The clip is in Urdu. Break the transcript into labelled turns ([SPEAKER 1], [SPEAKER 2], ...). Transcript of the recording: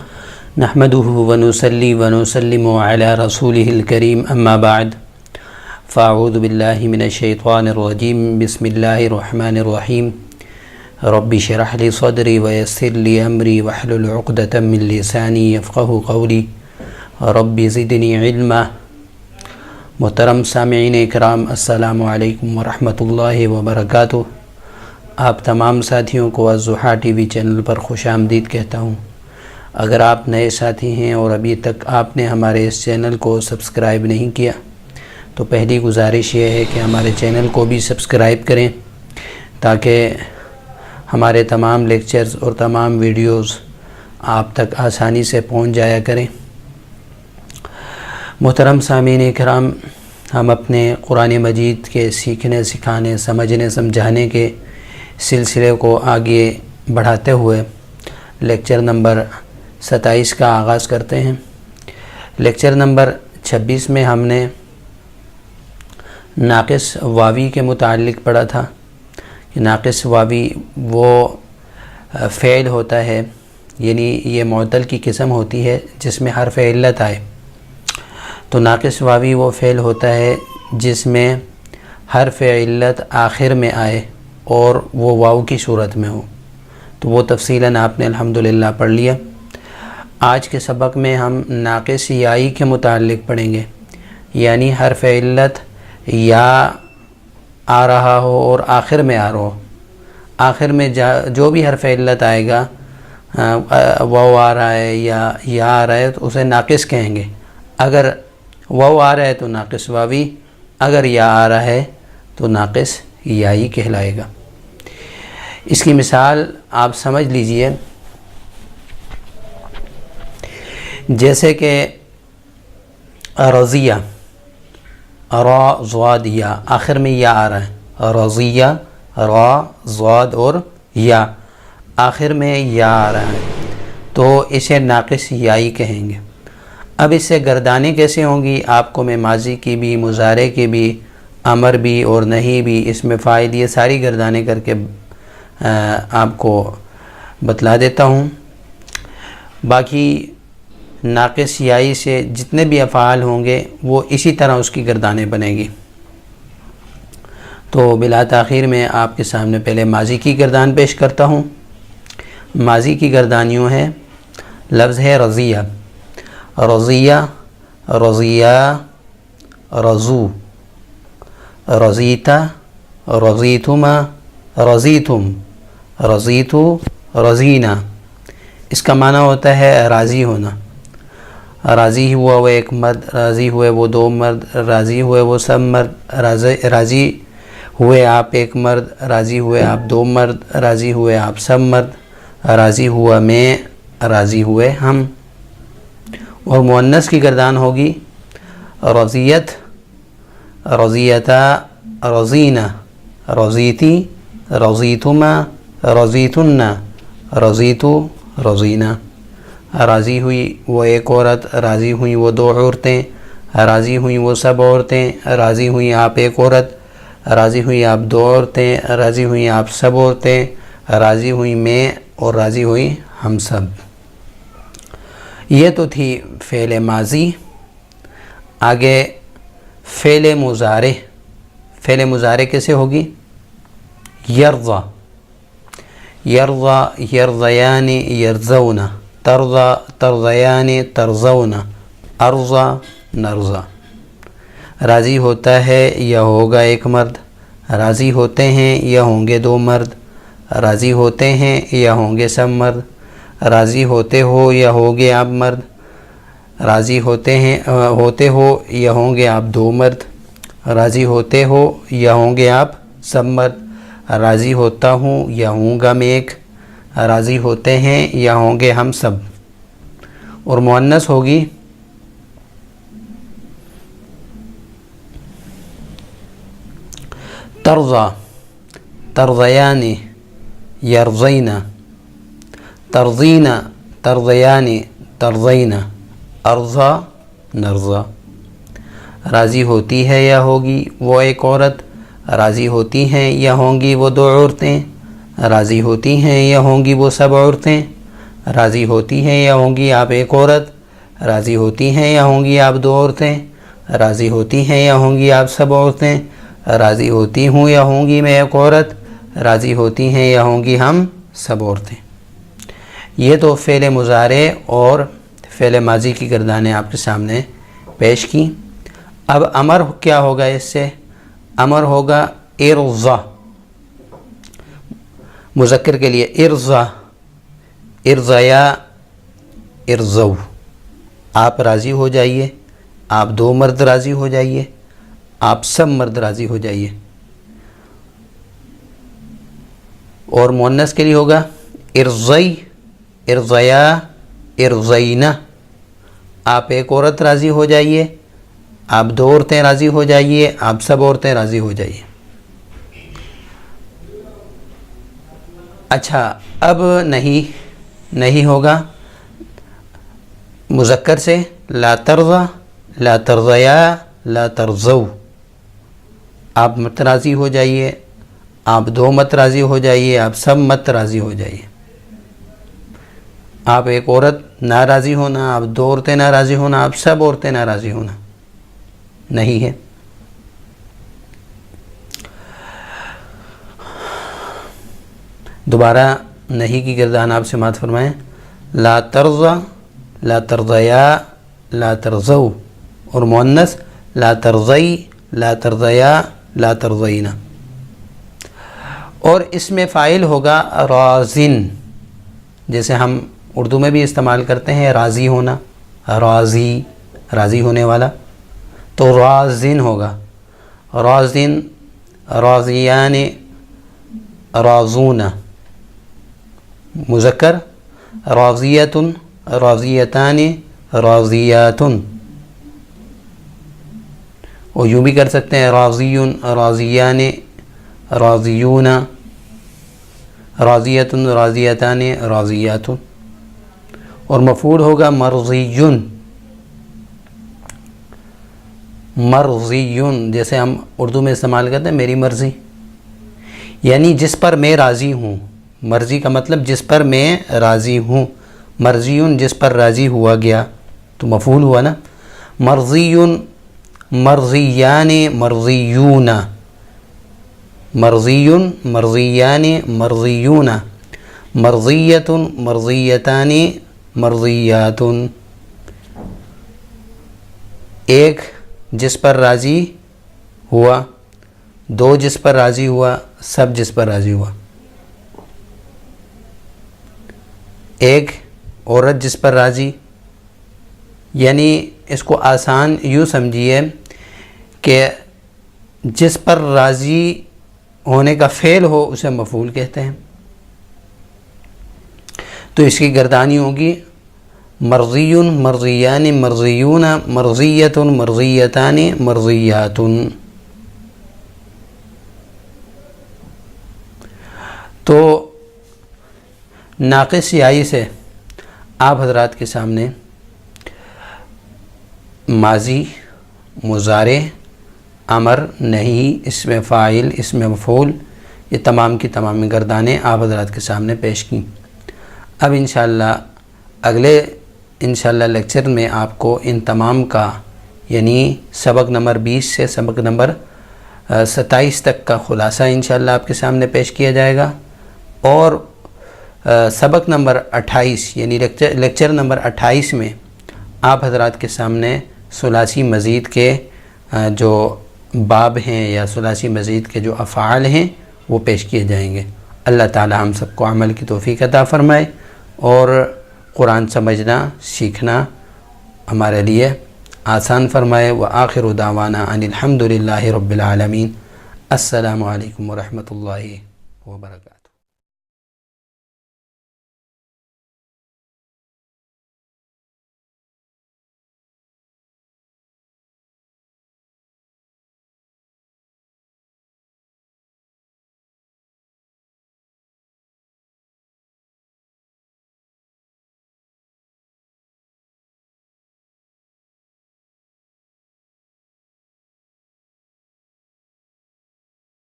[SPEAKER 1] نحمده ونصلي ونسلم على رسوله الكريم اما بعد فاعوذ بالله من الشيطان الرجيم بسم الله الرحمن الرحيم رب اشرح لي صدري ويسر لي امري واحلل عقدة من لساني يفقهوا قولي رب زدني علما۔ محترم سامعین اکرام، السلام علیکم ورحمۃ اللہ وبرکاتہ۔ آپ تمام ساتھیوں کو الضحیٰ ٹی وی چینل پر خوش آمدید کہتا ہوں۔ اگر آپ نئے ساتھی ہیں اور ابھی تک آپ نے ہمارے اس چینل کو سبسکرائب نہیں کیا تو پہلی گزارش یہ ہے کہ ہمارے چینل کو بھی سبسکرائب کریں تاکہ ہمارے تمام لیکچرز اور تمام ویڈیوز آپ تک آسانی سے پہنچ جایا کریں۔ محترم سامعین کرام، ہم اپنے قرآن مجید کے سیکھنے، سکھانے، سمجھنے، سمجھانے کے سلسلے کو آگے بڑھاتے ہوئے لیکچر نمبر 27 کا آغاز کرتے ہیں۔ لیکچر نمبر 26 میں ہم نے ناقص واوی کے متعلق پڑھا تھا کہ ناقص واوی وہ فعل ہوتا ہے، یعنی یہ معطل کی قسم ہوتی ہے جس میں حرف علت آئے۔ تو ناقص واوی وہ فعل ہوتا ہے جس میں حرف علت آخر میں آئے اور وہ واو کی صورت میں ہو۔ تو وہ تفصیلاً آپ نے الحمدللہ پڑھ لیا۔ آج کے سبق میں ہم ناقص یائی کے متعلق پڑھیں گے، یعنی حرف علت یا آ رہا ہو اور آخر میں آ رہا ہو، آخر میں جو بھی حرف علت آئے گا، واو آ رہا ہے یا آ رہا ہے تو اسے ناقص کہیں گے۔ اگر واو آ رہا ہے تو ناقص واوی، اگر یا آ رہا ہے تو ناقص یائی کہلائے گا۔ اس کی مثال آپ سمجھ لیجئے، جیسے کہ رضیہ، را ضاد یا، آخر میں یا آ رہا ہے، رضیہ، را ضاد اور یا، آخر میں یا آ رہا ہے تو اسے ناقص یائی کہیں گے۔ اب اس سے گردانیں کیسے ہوں گی آپ کو میں ماضی کی بھی، مضارع کی بھی، امر بھی اور نہیں بھی، اس میں فاعل، یہ ساری گردانیں کر کے آپ کو بتلا دیتا ہوں۔ باقی ناقص یائی سے جتنے بھی افعال ہوں گے وہ اسی طرح اس کی گردانیں بنے گی۔ تو بلا تاخیر میں آپ کے سامنے پہلے ماضی کی گردان پیش کرتا ہوں۔ ماضی کی گردانیوں ہے، لفظ ہے رضیہ، رضیہ، رضیہ، رضو، رضیتا، رضیتما، رضیتم، رضیتو، رضینا۔ اس کا معنی ہوتا ہے راضی ہونا۔ راضی ہوا وہ ایک مرد، راضی ہوئے وہ دو مرد، راضی ہوئے وہ سب مرد، راضی ہوئے آپ ایک مرد، راضی ہوئے آپ دو مرد، راضی ہوئے آپ سب مرد، راضی ہوا میں، راضی ہوئے ہم۔ اور مؤنث کی گردان ہوگی رضیت، رضیتا، رضینا، رضیتی، رضیتما، رضیتن، رضیتو، رضینا۔ راضی ہوئی وہ ایک عورت، راضی ہوئیں وہ دو عورتیں، راضی ہوئیں وہ سب عورتیں، راضی ہوئیں آپ ایک عورت، راضی ہوئیں آپ دو عورتیں، راضی ہوئیں آپ سب عورتیں، راضی ہوئیں میں اور راضی ہوئیں ہم سب۔ یہ تو تھی فعل ماضی۔ آگے فعل مضارع۔ فعل مضارع کیسے ہوگی؟ یرضا، یرضا، یرضیان، یرضون، ترضا، ترضیان، ترضون، ارضا، نرضا۔ راضی ہوتا ہے یا ہوگا ایک مرد، راضی ہوتے ہیں یا ہوں گے دو مرد، راضی ہوتے ہیں یا ہوں گے سب مرد، راضی ہوتے ہو یا ہوگے آپ مرد، راضی ہوتے ہو یا ہوں گے آپ دو مرد، راضی ہوتے ہو یا ہوں گے آپ سب مرد، راضی ہوتا ہوں یا ہوں گا میں ایک، راضی ہوتے ہیں یا ہوں گے ہم سب۔ اور مؤنث ہوگی ترضا، ترضیان، یرضین، ترضین، ترضیان، ترضین، ارضا، نرضا۔ راضی ہوتی ہے یا ہوگی وہ ایک عورت، راضی ہوتی ہیں یا ہوں گی وہ دو عورتیں، راضی ہوتی ہیں یا ہوں گی وہ سب عورتیں، راضی ہوتی ہیں یا ہوں گی آپ ایک عورت، راضی ہوتی ہیں یا ہوں گی آپ دو عورتیں، راضی ہوتی ہیں یا ہوں گی آپ سب عورتیں، راضی ہوتی ہوں یا ہوں گی میں ایک عورت، راضی ہوتی ہیں یا ہوں گی ہم سب عورتیں۔ یہ تو فعل مضارع اور فعل ماضی کی گردانیں آپ کے سامنے پیش کی۔ اب امر کیا ہوگا اس سے؟ امر ہوگا ارضا، مذکر کے لیے ارضا، ارضیا، ارضو، آپ راضی ہو جائیے، آپ دو مرد راضی ہو جائیے، آپ سب مرد راضی ہو جائیے۔ اور مؤنث کے لیے ہوگا ارضی، ارضیا، ارضینا، آپ ایک عورت راضی ہو جائیے، آپ دو عورتیں راضی ہو جائیے، آپ سب عورتیں راضی ہو جائیے۔ اچھا، اب نہیں ہوگا مذکر سے، لا ترضا، لا ترضیا، لا ترضو، آپ مت راضی ہو جائیے، آپ دو مت راضی ہو جائیے، آپ سب مت راضی ہو جائیے۔ آپ ایک عورت ناراضی ہونا، آپ دو عورتیں ناراضی ہونا، آپ سب عورتیں ناراضی ہونا نہیں ہے۔ دوبارہ نہیں کی گردان آپ سماعت فرمائیں، لا ترضا، لا ترضیا، لا ترضو، اور مؤنث لا ترضی، لا ترضیا، لا ترضینا۔ اور اس میں فاعل ہوگا راضن، جیسے ہم اردو میں بھی استعمال کرتے ہیں راضی ہونا، راضی، راضی ہونے والا، تو راضن ہوگا، راضن، راضیان، راضون، مذکر راضیۃ، راضیتان، راضیات، اور یوں بھی کر سکتے ہیں راضی، راضیان، راضیون، راضیۃ، راضیتان، راضیات۔ اور مفعول ہوگا مرضی، مرضی، جیسے ہم اردو میں استعمال کرتے ہیں میری مرضی، یعنی جس پر میں راضی ہوں۔ مرضی کا مطلب جس پر میں راضی ہوں، مرضی جس پر راضی ہوا گیا، تو مفعول ہوا نا۔ مرضی، مرضیان، مرضیون، مرضی، مرضیان، مرضیون، مرضیۃ، مرضیتان، مرضیات۔ ایک جس پر راضی ہوا، دو جس پر راضی ہوا، سب جس پر راضی ہوا۔ ایک عورت جس پر راضی، یعنی اس کو آسان یوں سمجھیے کہ جس پر راضی ہونے کا فعل ہو اسے مفعول کہتے ہیں، تو اس کی گردانی ہوگی مرضی، مرضیان، مرضیون، مرضیۃ، مرضیتان، مرضیات۔ تو ناقص یائی سے آپ حضرات کے سامنے ماضی، مضارع، امر، نہیں، اسم فاعل، اسم مفعول، یہ تمام کی تمام گردانیں آپ حضرات کے سامنے پیش کی۔ اب انشاءاللہ اگلے لیکچر میں آپ کو ان تمام کا، یعنی سبق نمبر 20 سے سبق نمبر 27 تک کا خلاصہ انشاءاللہ آپ کے سامنے پیش کیا جائے گا، اور سبق نمبر 28 یعنی لیکچر نمبر 28 میں آپ حضرات کے سامنے ثلاثی مزید کے جو باب ہیں یا ثلاثی مزید کے جو افعال ہیں وہ پیش کیے جائیں گے۔ اللہ تعالی ہم سب کو عمل کی توفیق عطا فرمائے اور قرآن سمجھنا، سیکھنا ہمارے لیے آسان فرمائے۔ وآخر دعوانا ان الحمد للہ رب العالمین۔ السلام علیکم ورحمۃ اللہ وبرکاتہ۔